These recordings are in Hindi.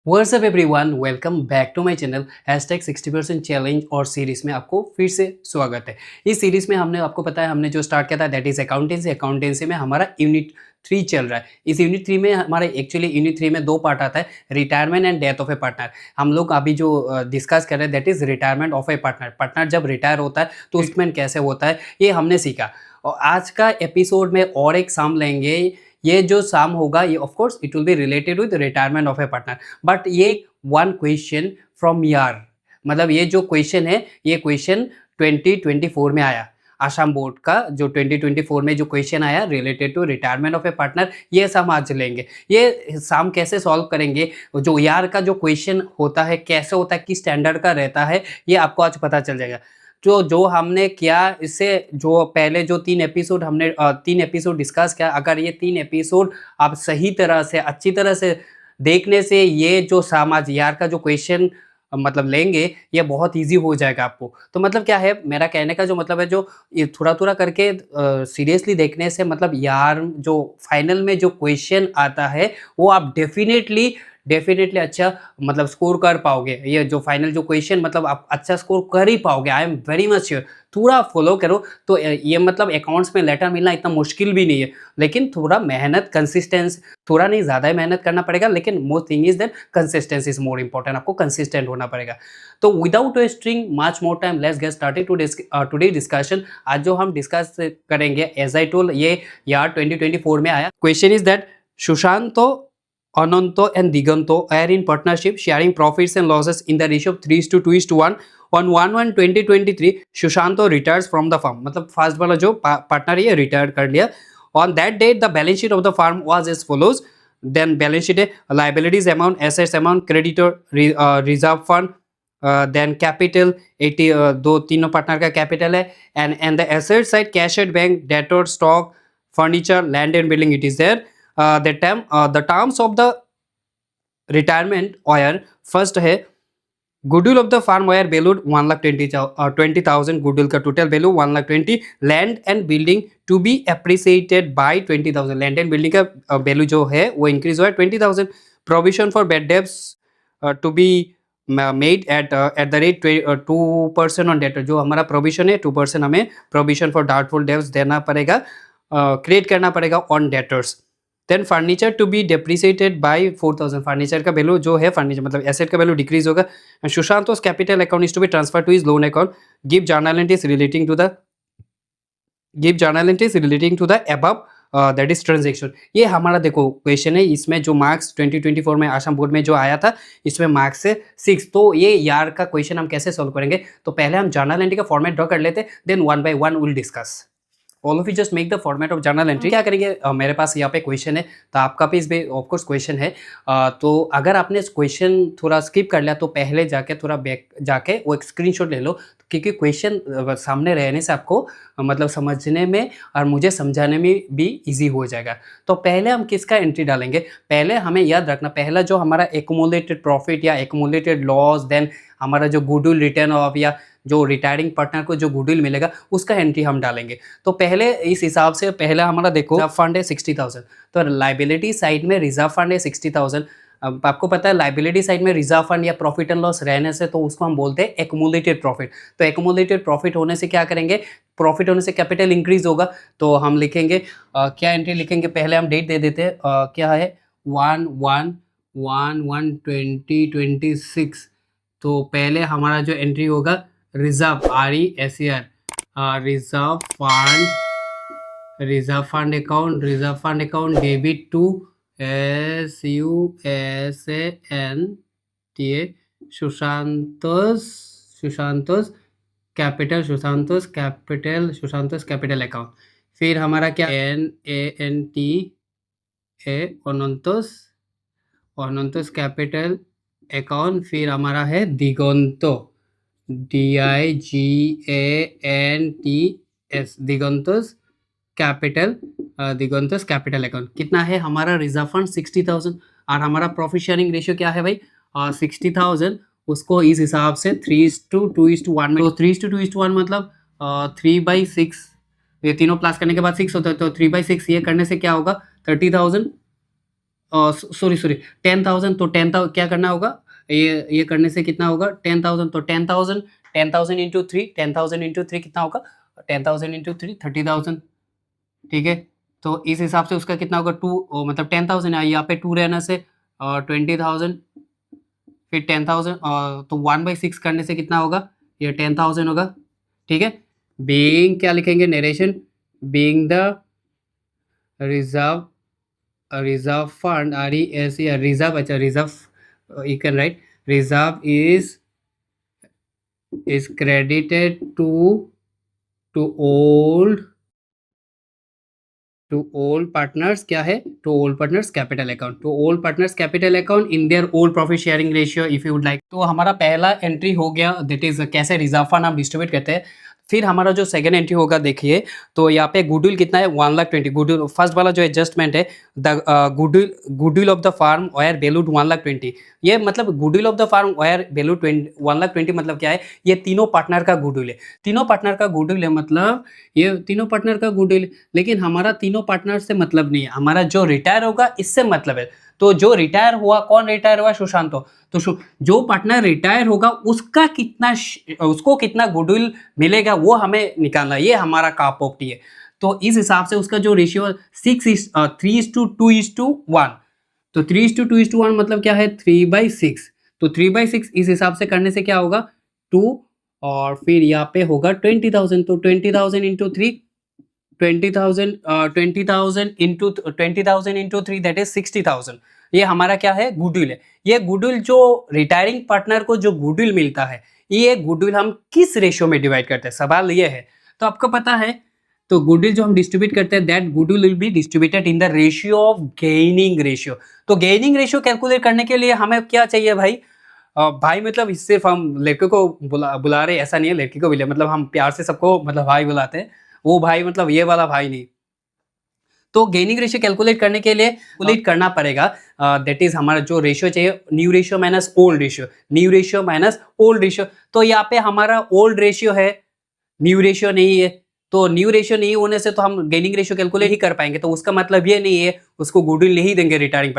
WhatsApp everyone, welcome back to my channel hashtag 60% challenge और सीरीज़ में आपको फिर से स्वागत है। इस सीरीज़ में हमने आपको पता है हमने जो स्टार्ट किया था दैट इज़ अकाउंटेंसी में हमारा यूनिट 3 चल रहा है। इस यूनिट 3 में हमारे एक्चुअली यूनिट 3 में 2 पार्ट आता है, retirement and death of a partner. हम लोग अभी जो डिस्कस कर रहे हैं that is retirement of a partner. Partner जब रिटायर होता है तो ट्रीटमेंट कैसे होता है ये हमने सीखा। और आज का एपिसोड में और एक सम लेंगे। ये जो सम होगा ये of course it will be related with retirement of a partner, but ये वन क्वेश्चन फ्रॉम ईयर, मतलब ये जो क्वेश्चन है ये क्वेश्चन 2024 में आया। आसाम बोर्ड का जो 2024 में जो क्वेश्चन आया related to retirement of a partner, ये सम आज लेंगे। ये सम कैसे सॉल्व करेंगे, जो ईयर का जो क्वेश्चन होता है कैसे होता है, किस स्टैंडर्ड का रहता है, ये आपको आज पता चल जाएगा। जो हमने किया इससे जो पहले जो 3 एपिसोड हमने 3 एपिसोड डिस्कस किया, अगर ये 3 एपिसोड आप सही तरह से अच्छी तरह से देखने से ये जो समाज यार का जो क्वेश्चन मतलब लेंगे ये बहुत इजी हो जाएगा आपको। तो मतलब क्या है, मेरा कहने का जो मतलब है, जो ये थोड़ा-थोड़ा करके सीरियसली देखने से मतलब यार जो फाइनल में जो क्वेश्चन आता है वो आप डेफिनेटली अच्छा मतलब स्कोर कर पाओगे। ये जो फाइनल जो क्वेश्चन मतलब आप अच्छा स्कोर कर ही पाओगे, I am very much sure. थोड़ा फॉलो करो तो ये मतलब अकाउंट्स में लेटर मिलना इतना मुश्किल भी नहीं है, लेकिन थोड़ा मेहनत कंसिस्टेंस थोड़ा नहीं ज़्यादा ही मेहनत करना पड़ेगा, लेकिन most thing is that consistency is more important. आपको कंसिस्टेंट होना पड़ेगा। तो without wasting much more time let's get started today discussion. आज जो हम डिस्कस करेंगे एज आई टोल्ड ये यार 2024 में आया। Question is that Sushanto, Ananto and Diganto are in partnership sharing profits and losses in the ratio of 3:2:1. On 1/1/2023 Shushanto retires from the firm, मतलब फर्स्ट वाला जो पार्टनर ये रिटायर कर लिया। On that date the balance sheet of the firm was as follows. Then balance sheet है liabilities amount, assets amount, creditor, reserve fund, then capital 80, दो तीनों पार्टनर का कैपिटल है, and the asset side cash at bank, debtor, stock, furniture, land and building it is there. The terms of the retirement wire first है goodwill of the firm were valued 1,20,000, goodwill का total value 1,20,000, land and building to be appreciated by 20,000, land and building का वैल्यू जो है वो इंक्रीज हुआ है 20,000, provision for bad debts to be made at the rate 2% on debtor, जो हमारा प्रोविजन है 2% हमें प्रोविजन फॉर डाउटफुल डेब्ट्स देना पड़ेगा, क्रिएट करना पड़ेगा on debtors. Then furniture to be depreciated by 4,000, furniture का वैल्यू जो है फर्नीचर मतलब एसेट का वैल्यू डिक्रीज होगा। Sushanto's capital account is to be transfer to his loan account, give journal entries relating to the above that is transaction. ये हमारा देखो क्वेश्चन है, इसमें जो मार्क्स 2024 में आसाम बोर्ड में जो आया था इसमें मार्क्स है 6। तो ये यार का क्वेश्चन हम कैसे सॉल्व करेंगे, तो पहले हम जर्नल एंट्री का फॉर्मेट ड्रॉ कर लेते, then one by one will discuss. All of you just make the format of journal entry. क्या करेंगे, मेरे पास यहाँ पे क्वेश्चन है तो आपका भी इस ऑफ कोर्स क्वेश्चन है। तो अगर आपने क्वेश्चन थोड़ा स्किप कर लिया तो पहले जाके थोड़ा बैक जाके वो एक स्क्रीनशॉट ले लो, क्योंकि क्वेश्चन सामने रहने से आपको मतलब समझने में और मुझे समझाने में भी इजी हो जाएगा। तो पहले हम किसका एंट्री डालेंगे, पहले हमें याद रखना पहला जो हमारा एक्यूमुलेटेड प्रॉफिट या एक्यूमुलेटेड लॉस, देन हमारा जो गुडविल रिटर्न ऑफ या जो रिटायरिंग पार्टनर को जो गुडविल मिलेगा उसका एंट्री हम डालेंगे। तो पहले इस हिसाब से पहले हमारा देखो रिजर्व फंड है 60,000, तो लाइबिलिटी साइड में रिजर्व फंड है 60,000। अब आपको पता है लाइबिलिटी साइड में रिजर्व फंड या प्रॉफिट एंड लॉस रहने से तो उसको हम बोलते हैं एक्यूमुलेटेड प्रॉफिट। तो एक्यूमुलेटेड प्रॉफिट होने से क्या करेंगे, प्रॉफिट होने से कैपिटल इंक्रीज होगा, तो हम लिखेंगे क्या एंट्री लिखेंगे, पहले हम डेट दे देते हैं, क्या है 1/1/1/2026। तो पहले हमारा जो एंट्री होगा reserve RESER reserve fund account debit to SUSANTA Sushanto's capital account. फिर हमारा क्या NANTA अनंतोस कैपिटल अकाउंट। फिर हमारा है दिगंतो DIGANTS दिगंतोस कैपिटल अकाउंट। कितना है हमारा रिजर्व फंड 60,000 और हमारा प्रॉफिट शेयरिंग रेशियो क्या है भाई 60,000, उसको इस हिसाब से 3:2:1 में, तो 3:2:1 मतलब 3/6, ये तीनों प्लस करने के बाद 6 होता है, तो 3/6 ये करने से क्या होगा 30,000 सॉरी सॉरी 10,000, तो 10,000 क्या करना होगा, ये करने से कितना होगा 10,000, तो 10,000 इंटू थ्री, 10,000 इंटू थ्री कितना होगा 10,000 इंटू थ्री 30,000, ठीक है। तो इस हिसाब से उसका कितना होगा टू, मतलब 10,000 है यहाँ पे टू रहने से 20,000, फिर 10,000 तो 1/6 करने से कितना होगा, ये 10,000 होगा, ठीक है। बीइंग क्या लिखेंगे narration, being the reserve fund RES या रिजर्व, अच्छा reserve you can write, reserve is credited to old partners, क्या है to old partners capital account, to old partners capital account in their old profit sharing ratio if you would like. तो हमारा पहला एंट्री हो गया, दैट इज कैसे रिजर्व फंड हम डिस्ट्रीब्यूट करते हैं। फिर हमारा जो सेकंड एंट्री होगा देखिए, तो यहाँ पे गुडविल कितना है 1,20,000, गुडविल फर्स्ट वाला जो एडजस्टमेंट है, the goodwill of the firm were valued 1,20,000, ये मतलब goodwill of the firm were valued 1,20,000 मतलब क्या है, ये तीनों पार्टनर का गुडविल है, तीनों पार्टनर का गुडविल है, मतलब ये तीनों पार्टनर का गुडविल। लेकिन हमारा तीनों पार्टनर से मतलब नहीं है, हमारा जो रिटायर होगा इससे मतलब है। तो जो रिटायर हुआ, कौन रिटायर हुआ, सुशांतो, तो जो पार्टनर रिटायर होगा उसका कितना उसको कितना गुडविल मिलेगा वो हमें निकालना, ये हमारा का प्रॉपर्टी है। तो इस हिसाब से उसका जो रेशियो 3:2:1, तो 3:2:1 मतलब क्या है 3/6, तो 3/6 इस हिसाब से करने से क्या होगा 2, और फिर यहाँ पे होगा 20,000, तो 20,000 into three, 20,000 into three that is 60,000, ये हमारा क्या है गुडविल है। ये गुडविल जो रिटायरिंग पार्टनर को जो गुडविल मिलता है, ये गुडविल हम किस रेशियो में डिवाइड करते हैं, सवाल ये है। तो आपको पता है, तो गुडविल जो हम डिस्ट्रीब्यूट करते हैं that goodwill will be distributed in the ratio of gaining ratio. तो गेनिंग रेशियो कैलकुलेट करने के लिए हमें क्या चाहिए भाई, भाई मतलब सिर्फ हम लड़के को बुला रहे ऐसा नहीं है, लड़की को भी मतलब हम प्यार से सबको मतलब भाई बुलाते हैं, वो भाई मतलब ये वाला भाई नहीं। तो गेनिंग रेशियो कैलकुलेट करने के लिए कैलकुलेट करना पड़ेगा, दैट इज हमारा जो रेशियो चाहिए new ratio minus old ratio, new ratio minus old ratio. तो यहाँ पे हमारा ओल्ड रेशियो है, न्यू रेशियो नहीं है, तो न्यू रेशियो नहीं होने से तो हम गेनिंग रेशियो कैलकुलेट ही कर पाएंगे, तो उसका मतलब ये नहीं है उसको गुडविल नहीं देंगे रिटायरिंग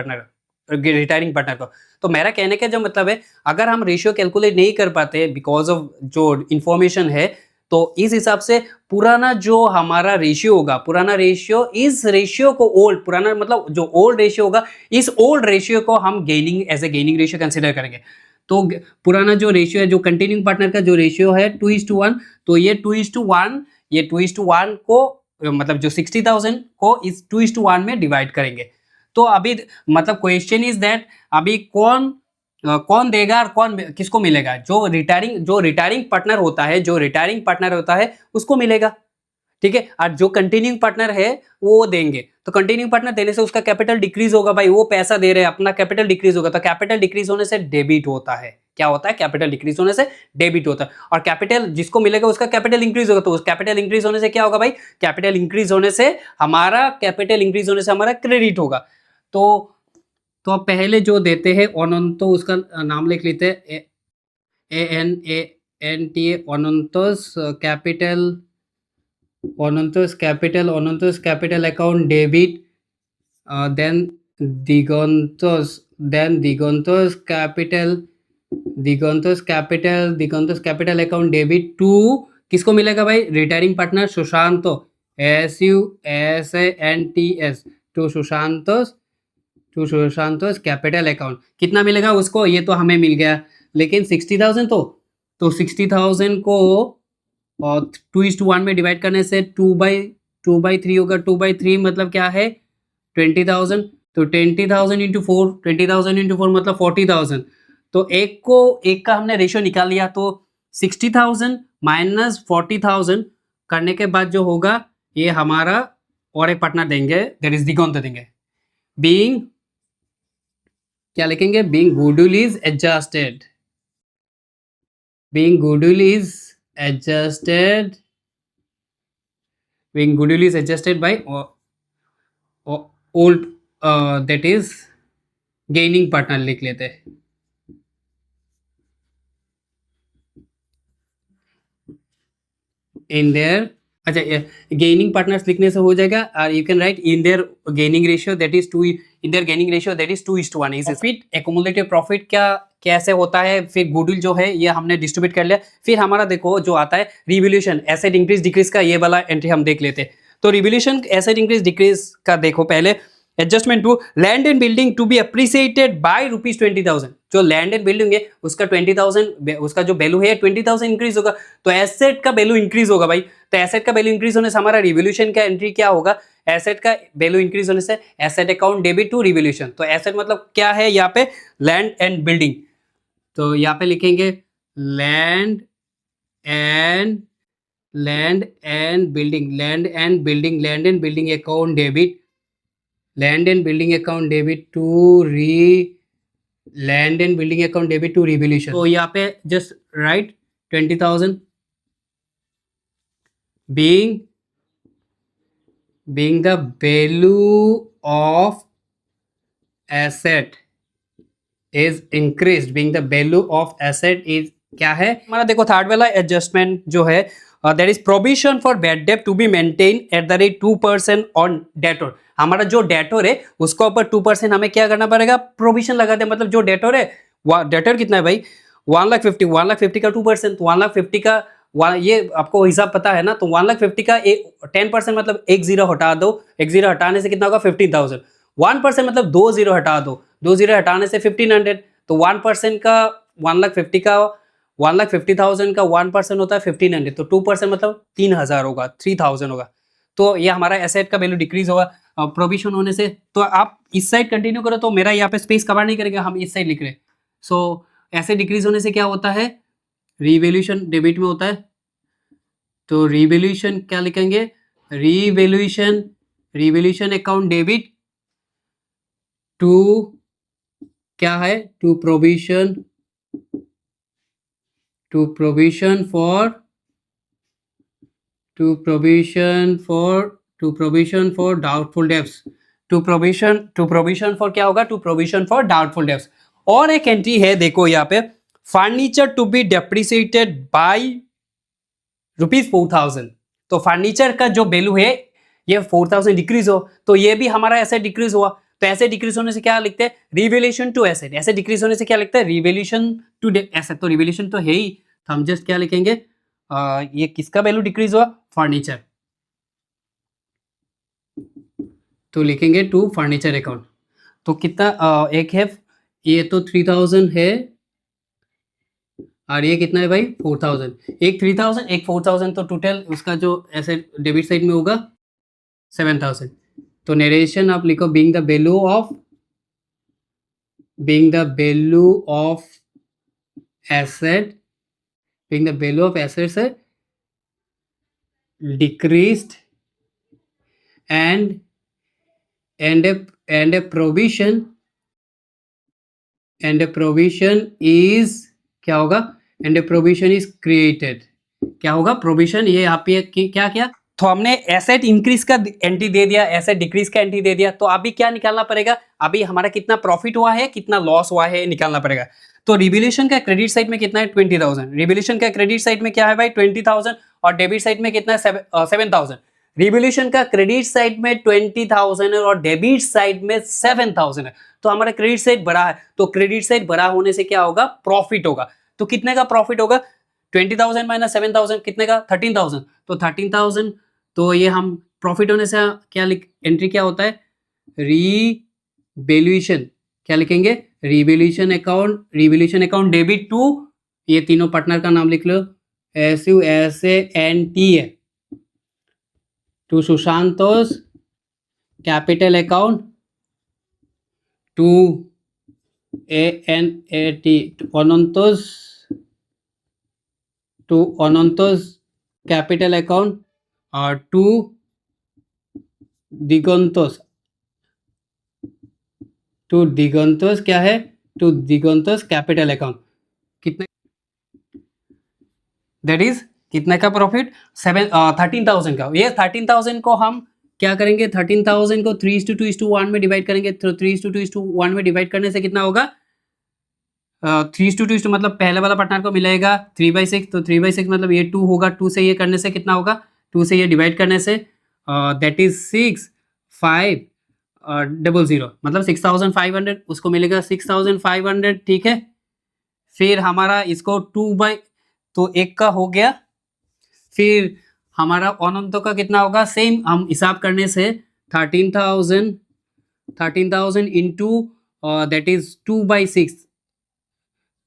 पार्टनर को। तो मेरा कहने का जो मतलब है, अगर हम रेशियो कैलकुलेट नहीं कर पाते बिकॉज ऑफ जो इंफॉर्मेशन है, तो इस हिसाब से पुराना जो हमारा रेशियो होगा, पुराना रेशियो, इस रेशियो को ओल्ड, पुराना मतलब जो ओल्ड रेशियो होगा, इस ओल्ड रेशियो को हम gaining as a gaining ratio consider करेंगे। तो पुराना जो रेशियो है, जो कंटिन्यूइंग पार्टनर का जो रेशियो है 2:1, तो ये 2:1, ये 2:1 को मतलब जो 60,000 को इस 2:1 में डिवाइड करेंगे। तो अभी मतलब क्वेश्चन इज दैट अभी कौन देगा और कौन किसको मिलेगा, जो रिटायरिंग पार्टनर होता है, जो रिटायरिंग पार्टनर होता है उसको मिलेगा, ठीक है। और जो कंटिन्यूइंग पार्टनर है वो देंगे, तो कंटिन्यूइंग पार्टनर देने से उसका कैपिटल डिक्रीज होगा, भाई वो पैसा दे रहे हैं, अपना कैपिटल डिक्रीज होगा, तो कैपिटल डिक्रीज होने से डेबिट होता है, क्या होता है कैपिटल डिक्रीज होने से डेबिट होता है। और कैपिटल जिसको मिलेगा उसका कैपिटल इंक्रीज होगा, तो उस कैपिटल इंक्रीज होने से क्या होगा भाई, कैपिटल इंक्रीज होने से हमारा क्रेडिट होगा। तो आप पहले जो देते हैं अनंत, तो उसका नाम लिख लेते हैं ANANTA, Ananta's capital account debit, then Diganta's capital account debit to, किसको मिलेगा भाई, retiring partner Sushanto, SUSANTS, to Sushanto's capital account, कितना मिलेगा उसको, ये तो हमें मिल गया, लेकिन 60,000 तो 60,000 को और 2:1 में डिवाइड करने से 2/3 होगा, 2/3 मतलब क्या है 20,000, तो 20,000 इंटू 4, 20,000 इंटू 4 मतलब 40,000, तो एक का हमने रेशियो निकाल लिया, तो 60,000 माइनस 40,000 करने के बाद जो होगा ये हमारा और एक पार्टनर देंगे, दैट इज दिगंत देंगे। बीइंग क्या लिखेंगे, being goodwill is adjusted, being goodwill is adjusted, being goodwill is adjusted by old, that is gaining partner लिख लेते हैं, in their अच्छा, गेनिंग पार्टनर्स लिखने से हो जाएगा, और you can write in their gaining ratio that is 2, in their gaining ratio that is 2:1। Is profit, accumulative profit क्या कैसे होता है, फिर गुडविल जो है ये हमने डिस्ट्रीब्यूट कर लिया। फिर हमारा देखो जो आता है रिवोल्यूशन, एसेट इंक्रीज डिक्रीज का, ये वाला एंट्री हम देख लेते हैं। तो रिवोल्यूशन एसेट इंक्रीज डिक्रीज का देखो पहले, adjustment to land and building to be appreciated by ₹20,000। जो लैंड एंड बिल्डिंग है उसका 20,000, उसका जो वैल्यू है 20,000 इंक्रीज होगा, तो एसेट का वैल्यू इंक्रीज होगा भाई। तो एसेट का वैल्यू इंक्रीज होने से हमारा रिवोल्यूशन का एंट्री क्या होगा, एसेट का वैल्यू इंक्रीज होने से asset account debit to revaluation. तो एसेट मतलब क्या है यहाँ पे, लैंड एंड बिल्डिंग। तो यहाँ पे लिखेंगे land and building, land and building, land and building account debit, land and building account debit to land and building account debit to revaluation. तो यहाँ पे just write 20,000 being the value of asset is increased, being the value of asset is क्या है हमारा, देखो थर्ड वाला एडजस्टमेंट जो है that is provision for bad debt to be maintain at the rate 2% on debtor. हमारा जो डेटोर है उसका ऊपर 2% हमें क्या करना पड़ेगा, प्रोविजन लगाते हैं। मतलब जो डेटोर है, डेटोर कितना है भाई, 1,50,000 का 2%, तो 1,50,000 का ये आपको हिसाब पता है ना। तो 1,50,000 का 10% मतलब एक जीरो हटा दो, एक जीरो हटाने से कितना होगा 15,000। 1% मतलब 2 जीरो हटा दो, 2 जीरो हटाने से 1,500। तो 1% का 1,50,000 का 1,50,000 का 1% होता है 1,500, तो 2% मतलब 3,000 होगा, 3,000 होगा। तो ये हमारा एसेट का वैल्यू डिक्रीज होगा प्रोविजन होने से। तो आप इस साइड कंटिन्यू करो, तो मेरा यहाँ पे स्पेस कवर नहीं करेगा, हम इस साइड लिख रहे हैं। सो ऐसे डिक्रीज होने से क्या होता है, रिवैल्यूएशन डेबिट में होता है। तो रिवैल्यूएशन क्या लिखेंगे, रिवैल्यूएशन अकाउंट डेबिट टू क्या है, to provision for doubtful debts, to provision for क्या होगा, to provision for doubtful debts. और एक एंट्री है देखो यहाँ पे, furniture to be depreciated by ₹4,000। तो फर्नीचर का जो वैल्यू है ये 4,000 डिक्रीज हो, तो ये भी हमारा ऐसे डिक्रीज हुआ। तो ऐसे डिक्रीज होने से क्या लिखते हैं, रिवैल्यूएशन टू एसेट। ऐसे डिक्रीज होने से क्या लिखते हैं, रिवैल्यूएशन टू एसेट। तो रिवैल्यूएशन तो है ही, तो हम जस्ट क्या लिखेंगे, ये किसका वैल्यू डिक्रीज हुआ, फर्नीचर। तो लिखेंगे टू फर्नीचर अकाउंट। तो कितना एक है, ये तो 3,000 है, और ये कितना है भाई 4,000। एक 3,000 एक 4,000, तो टोटल उसका जो ऐसे डेबिट साइड में होगा 7,000। तो नरेशन आप लिखो, being the value of asset, being the value of assets है decreased and a provision is क्या होगा, and a provision is created. क्या होगा, प्रोविजन, ये यहाँ पे क्या क्या, तो हमने एसेट इंक्रीज का एंट्री दे दिया, एसेट डिक्रीज का एंट्री दे दिया। तो अभी क्या निकालना पड़ेगा, अभी हमारा कितना प्रॉफिट हुआ है, कितना लॉस हुआ है, निकालना पड़ेगा। तो रिवैल्यूएशन का क्रेडिट साइड में कितना है 20,000, रिवैल्यूएशन का क्रेडिट साइड में क्या है भाई 20,000, और डेबिट साइड में कितना है 7,000। रिवैल्यूएशन का क्रेडिट साइड में 20,000 है और डेबिट साइड में 7,000 है। तो हमारा क्रेडिट साइड बड़ा है, तो क्रेडिट साइड बड़ा होने से क्या होगा, प्रॉफिट होगा। तो कितने का प्रॉफिट होगा, 20,000 माइनस 7,000 कितने का 13,000। तो 13,000, तो ये हम प्रॉफिट होने से क्या एंट्री क्या होता है, रिवैल्यूएशन, क्या लिखेंगे, रिवैल्यूएशन अकाउंट डेबिट टू, ये तीनों पार्टनर का नाम लिख लो, SUSANT है, to Sushanto's capital account, to ANAT Ananto's capital account, और टू दिगंतोस क्या है, टू दिगंतोस कैपिटल अकाउंट। कितने, दैट इज कितने का प्रॉफिट 13,000 का। ये 13,000 को हम क्या करेंगे, 13,000 को 3:2:1 में डिवाइड करेंगे। तो 3:2:1 में डिवाइड करने से कितना होगा, 3:2 मतलब पहले वाला पार्टनर को मिलेगा 3/6, तो 3/6 मतलब ये 2 होगा, 2 से ये करने से कितना होगा 2 से ये डिवाइड करने से दैट इज 6500, मतलब 6500, उसको मिलेगा 6500, ठीक है। फिर हमारा इसको 2 बाई, तो एक का हो गया। फिर हमारा अनंतों का कितना होगा, सेम हम हिसाब करने से 13,000 इंटू दैट इज 2/6,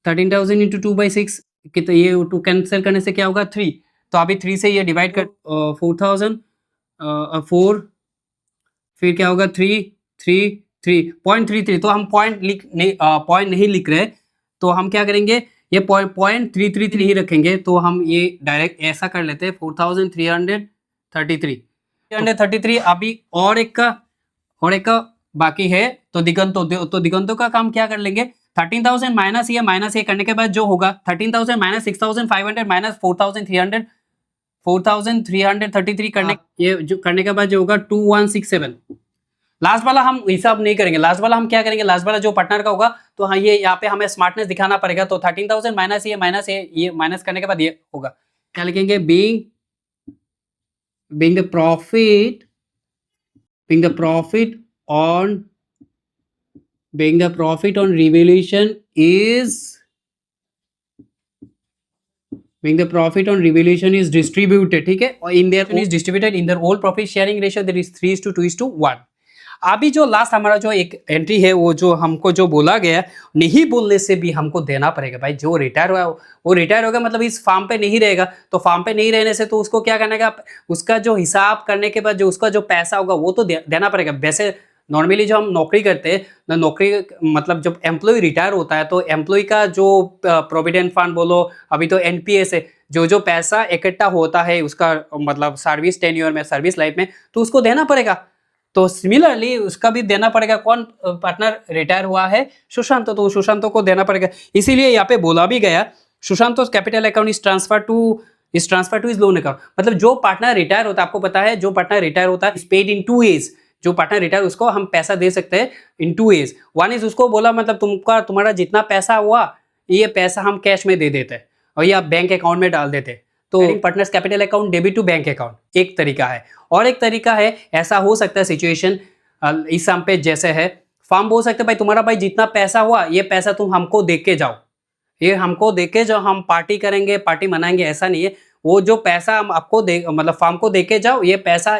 13,000 इंटू 2/6 कितना, ये 2 कैंसिल करने से क्या होगा 3, तो अभी 3 से ये डिवाइड कर 4,000 4, फिर क्या होगा 3 3 3.33, तो हम पॉइंट नहीं लिख रहे, तो हम क्या करेंगे, ये 0.333 ही रखेंगे, तो हम ये डायरेक्ट ऐसा कर लेते हैं 4,333 333। अभी और एक का बाकी है, तो दिगंतों का काम क्या कर लेंगे, 13,000 माइनस ये करने के बाद जो होगा 13,000 माइनस 6,500 माइनस 4,333 करने, ये जो करने के बाद जो होगा 2167। लास्ट वाला हम हिसाब नहीं करेंगे, लास्ट वाला हम क्या करेंगे, लास्ट वाला जो पार्टनर का होगा, तो हाँ ये यहाँ पे हमें स्मार्टनेस दिखाना पड़ेगा, तो 13,000 माइनस ये माइनस करने के बाद ये होगा, क्या लिखेंगे, being the profit on revaluation is distributed, ठीक है, और in their is distributed in their whole profit sharing ratio, there is 3:2:1। अभी जो लास्ट हमारा जो एक एंट्री है, वो जो हमको जो बोला गया, नहीं बोलने से भी हमको देना पड़ेगा भाई। जो रिटायर हुआ वो रिटायर होगा, मतलब इस फार्म पे नहीं रहेगा, तो फार्म पे नहीं रहने से तो उसको क्या करने का, उसका जो हिसाब करने के बाद जो उसका जो पैसा होगा वो तो देना पड़ेगा। वैसे नॉर्मली जो हम नौकरी करते हैं, नौकरी मतलब जब एम्प्लॉय रिटायर होता है, तो एम्प्लॉय का जो प्रोविडेंट फंड बोलो, अभी तो एनपीएस है, जो पैसा इकट्ठा होता है उसका मतलब सर्विस टेन्योर में, सर्विस लाइफ में, तो उसको देना पड़ेगा। तो सिमिलरली उसका भी देना पड़ेगा। कौन पार्टनर रिटायर हुआ है, सुशांत, तो सुशांत को देना पड़ेगा। इसीलिए यहाँ पे बोला भी गया, Sushant capital account is transfer two is loan account. मतलब जो पार्टनर रिटायर होता है, आपको पता है जो पार्टनर रिटायर होता है इज पेड इन 2 ways। जो पार्टनर रिटायर उसको हम पैसा दे सकते हैं इन 2 ways। वन इज उसको बोला मतलब तुम्हारा जितना पैसा हुआ ये पैसा हम कैश में दे देते हैं और ये आप बैंक अकाउंट में डाल देते हैं। तो partners capital account debit to bank account एक तरीका है। और एक तरीका है, ऐसा हो सकता है सिचुएशन इस सम पे जैसे है, फार्म बोल सकते हैं भाई तुम्हारा भाई जितना पैसा हुआ ये पैसा तुम हमको दे के जाओ, ये हमको दे के जाओ, हम पार्टी करेंगे, पार्टी मनाएंगे, ऐसा नहीं है। वो जो पैसा हम आपको दे मतलब फार्म को दे के जाओ, ये पैसा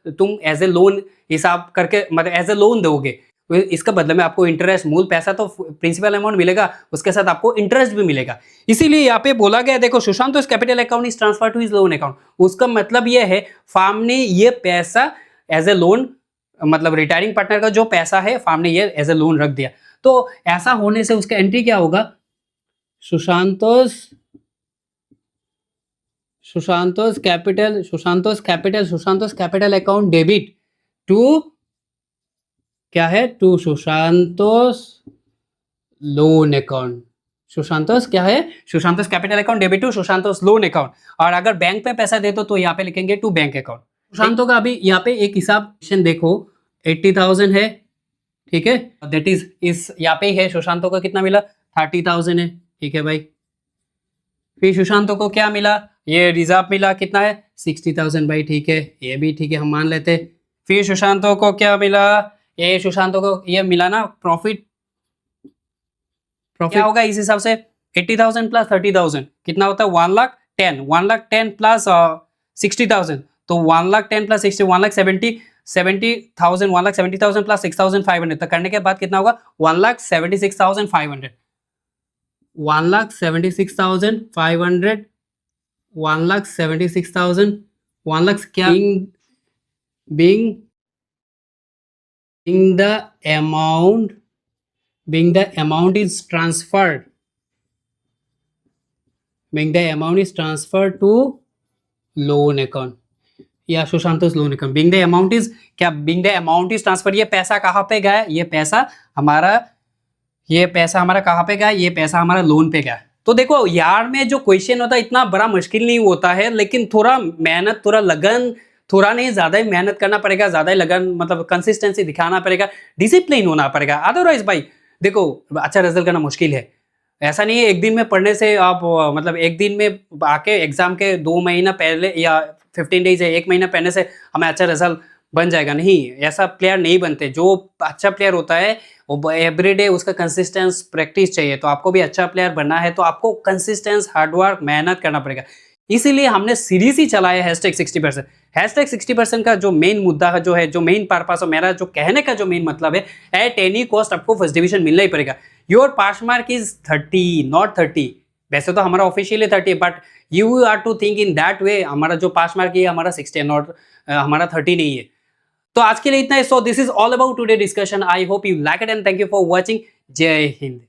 तुम एज ए लोन हिसाब करके मतलब एज ए लोन दोगे। इसका बदले में आपको इंटरेस्ट, मूल पैसा तो प्रिंसिपल अमाउंट मिलेगा, उसके साथ आपको इंटरेस्ट भी मिलेगा। इसीलिए यहाँ पे बोला गया, देखो Sushant capital account is transfer to his loan account. उसका मतलब ये है फार्म ने ये पैसा एज ए लोन, मतलब रिटायरिंग पार्टनर का जो पैसा है फार्म ने ये एज ए लोन रख दिया। तो ऐसा होने से उसका एंट्री क्या होगा, Sushanto's capital account debit to क्या है, to Sushanto's loan account. Sushanto's क्या है, Sushanto's capital account debit to Sushanto's loan account. और अगर बैंक पे पैसा दे तो यहाँ पे लिखेंगे टू बैंक अकाउंट। सुशांतों का अभी यहाँ पे एक हिसाब देखो 80,000 है, ठीक है, दैट इज इस यहाँ पे है। सुशांतों का कितना मिला, 30,000 है, ठीक है भाई। फिर सुशांतों को क्या मिला, ये रिजर्व मिला, कितना है 60,000 भाई, ठीक है, ये भी ठीक है, हम मान लेते। फिर सुशांतों को क्या मिला, ये सुशांतों को ये मिला ना प्रॉफिट क्या होगा इस हिसाब से, 80,000 प्लस 30,000 कितना होता है 1,10,000 प्लस 60,000, तो 1,10,000 प्लस 60 1,70,000 1,70,000 प्लस 6,500, तो करने के बाद कितना होगा 1,76,500 1,76,500 1,76,000 1 लाख क्या, being the amount is transferred to loan account या Sushanto's loan account. being the amount is क्या, being the amount is transferred, ये पैसा कहाँ पे गया, ये पैसा हमारा कहाँ पे गया, ये पैसा हमारा लोन पे गया। तो देखो यार में जो क्वेश्चन होता है इतना बड़ा मुश्किल नहीं होता है, लेकिन थोड़ा मेहनत, थोड़ा लगन, थोड़ा नहीं ज़्यादा ही मेहनत करना पड़ेगा, ज़्यादा ही लगन मतलब कंसिस्टेंसी दिखाना पड़ेगा, डिसिप्लिन होना पड़ेगा। अदरवाइज भाई देखो अच्छा रिजल्ट करना मुश्किल है। ऐसा नहीं है एक दिन में पढ़ने से आप मतलब एक दिन में आके एग्जाम के 2 महीना पहले या 15 डेज है, 1 महीना पहनने से हमें अच्छा रिजल्ट बन जाएगा, नहीं, ऐसा प्लेयर नहीं बनते। जो अच्छा प्लेयर होता है वो एवरीडे उसका कंसिस्टेंस प्रैक्टिस चाहिए। तो आपको भी अच्छा प्लेयर बनना है तो आपको कंसिस्टेंस, हार्डवर्क, मेहनत करना पड़ेगा। इसीलिए हमने सीरीज ही चलाया हैशटैग 60%। हैशटैग 60% का जो मेन मुद्दा है, जो मेन पर्पस है, मेरा जो कहने का जो मेन मतलब है, एट एनी कॉस्ट आपको फर्स्ट डिवीजन मिलना ही पड़ेगा। Your pass mark is 30 not 30। वैसे तो हमारा ऑफिशियली 30 है, but you are to think in that way. हमारा जो पास मार्क है हमारा 60 नॉट हमारा 30 नहीं है। तो आज के लिए इतना है। So this is all about today discussion. I hope you like it and thank you for watching. जय हिंद।